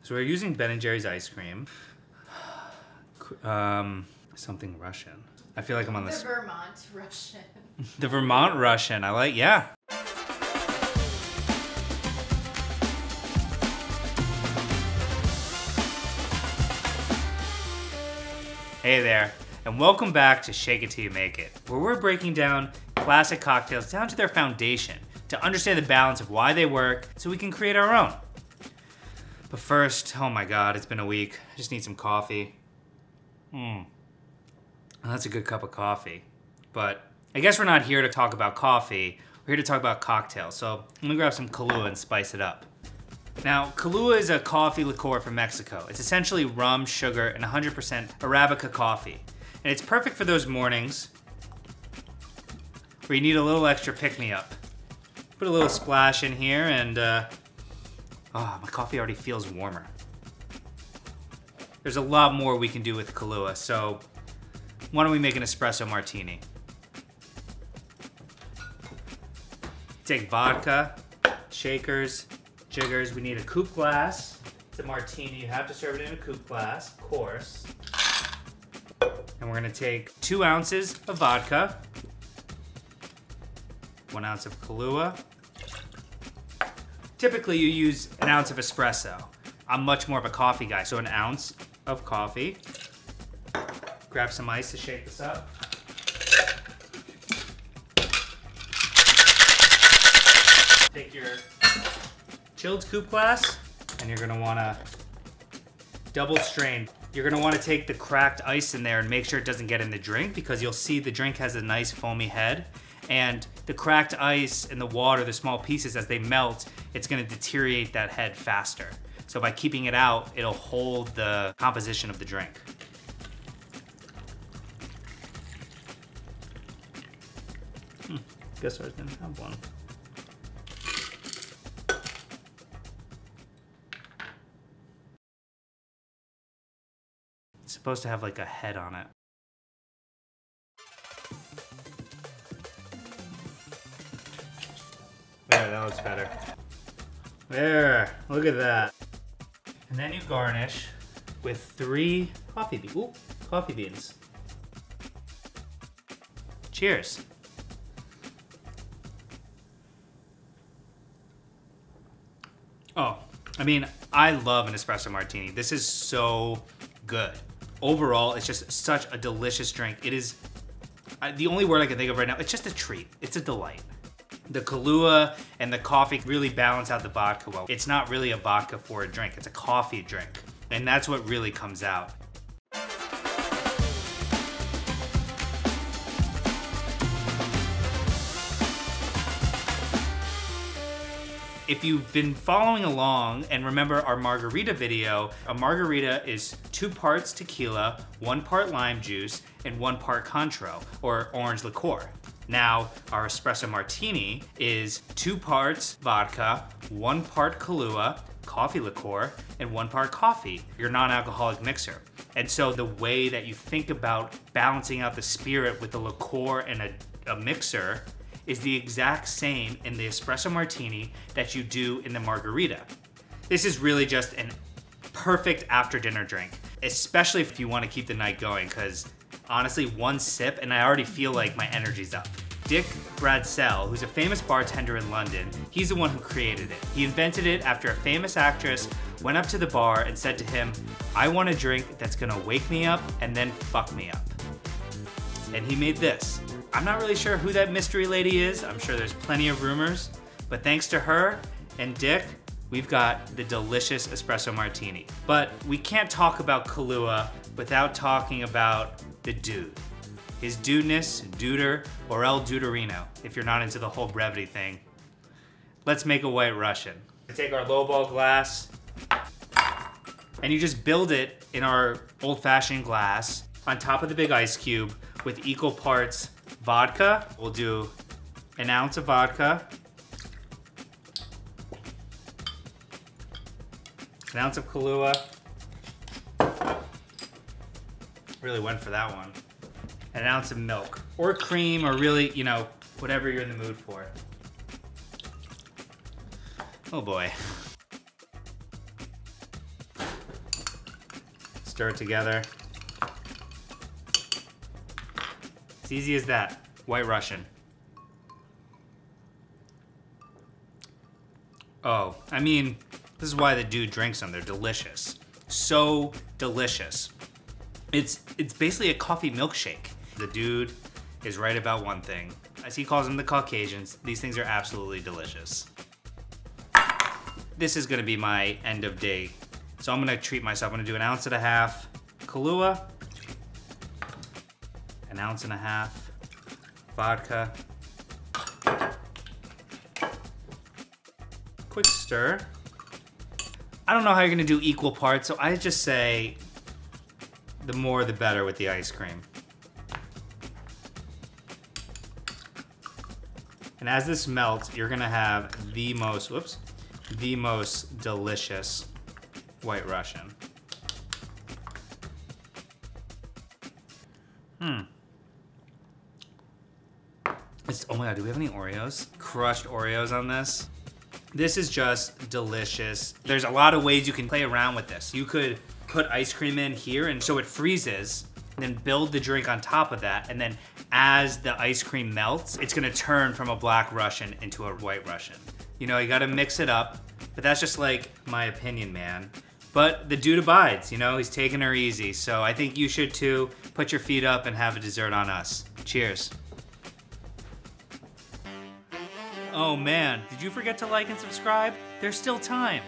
So we're using Ben & Jerry's ice cream. Something Russian. I feel like I'm on the Vermont Russian. The Vermont Russian. I like, yeah. Hey there, and welcome back to Shake It Till You Make It, where we're breaking down classic cocktails down to their foundation to understand the balance of why they work so we can create our own. But first, oh my God, it's been a week. I just need some coffee. Well, that's a good cup of coffee. But I guess we're not here to talk about coffee. We're here to talk about cocktails. So let me grab some Kahlua and spice it up. Now, Kahlua is a coffee liqueur from Mexico. It's essentially rum, sugar, and 100% Arabica coffee. And it's perfect for those mornings where you need a little extra pick-me-up. Put a little splash in here and, oh, my coffee already feels warmer. There's a lot more we can do with Kahlua, so why don't we make an espresso martini? Take vodka, shakers, jiggers. We need a coupe glass. It's a martini. You have to serve it in a coupe glass, of course. And we're gonna take 2 ounces of vodka, 1 ounce of Kahlua. Typically you use an ounce of espresso. I'm much more of a coffee guy, so 1 ounce of coffee. Grab some ice to shake this up. Take your chilled coupe glass, and you're gonna wanna double strain. You're gonna wanna take the cracked ice in there and make sure it doesn't get in the drink, because you'll see the drink has a nice foamy head, and the cracked ice and the water, the small pieces, as they melt, it's gonna deteriorate that head faster. So by keeping it out, it'll hold the composition of the drink. Guess I didn't have one. It's supposed to have like a head on it. There, that looks better. There, look at that. And then you garnish with 3 coffee beans. Cheers. Oh, I mean, I love an espresso martini. This is so good. Overall, it's just such a delicious drink. It is, the only word I can think of right now, it's just a treat. It's a delight. The Kahlua and the coffee really balance out the vodka well. It's not really a vodka for a drink, it's a coffee drink. And that's what really comes out. If you've been following along and remember our margarita video, a margarita is 2 parts tequila, 1 part lime juice, and 1 part Cointreau, or orange liqueur. Now, our espresso martini is 2 parts vodka, 1 part Kahlua, coffee liqueur, and 1 part coffee, your non-alcoholic mixer. And so the way that you think about balancing out the spirit with the liqueur and a mixer is the exact same in the espresso martini that you do in the margarita. This is really just a perfect after dinner drink, especially if you want to keep the night going, because honestly, 1 sip and I already feel like my energy's up. Dick Bradsell, who's a famous bartender in London, he's the one who created it. He invented it after a famous actress went up to the bar and said to him, "I want a drink that's gonna wake me up and then fuck me up." And he made this. I'm not really sure who that mystery lady is. I'm sure there's plenty of rumors, but thanks to her and Dick, we've got the delicious espresso martini. But we can't talk about Kahlua without talking about the dude. His dudeness, duder, or El Duderino, if you're not into the whole brevity thing. Let's make a White Russian. Take our lowball glass, and you just build it in our old-fashioned glass on top of the big ice cube with equal parts vodka. We'll do 1 ounce of vodka, 1 ounce of Kahlua. Really went for that one. And 1 ounce of milk, or cream, or really, you know, whatever you're in the mood for. Oh boy. Stir it together. It's easy as that. White Russian. Oh, I mean, this is why the dude drinks them. They're delicious. So delicious. It's basically a coffee milkshake. The dude is right about one thing. As he calls them, the Caucasians, these things are absolutely delicious. This is gonna be my end of day. So I'm gonna treat myself. I'm gonna do 1.5 ounces Kahlua, 1.5 ounces vodka. Quick stir. I don't know how you're gonna do equal parts, so I just say the more the better with the ice cream. And as this melts, you're gonna have the most delicious White Russian. Oh my God, do we have any Oreos? Crushed Oreos on this. This is just delicious. There's a lot of ways you can play around with this. You could put ice cream in here and so it freezes, then build the drink on top of that, and then as the ice cream melts, it's gonna turn from a Black Russian into a White Russian. You know, you gotta mix it up, but that's just like my opinion, man. But the dude abides, you know, he's taking her easy. So I think you should too. Put your feet up and have a dessert on us. Cheers. Oh man, did you forget to like and subscribe? There's still time.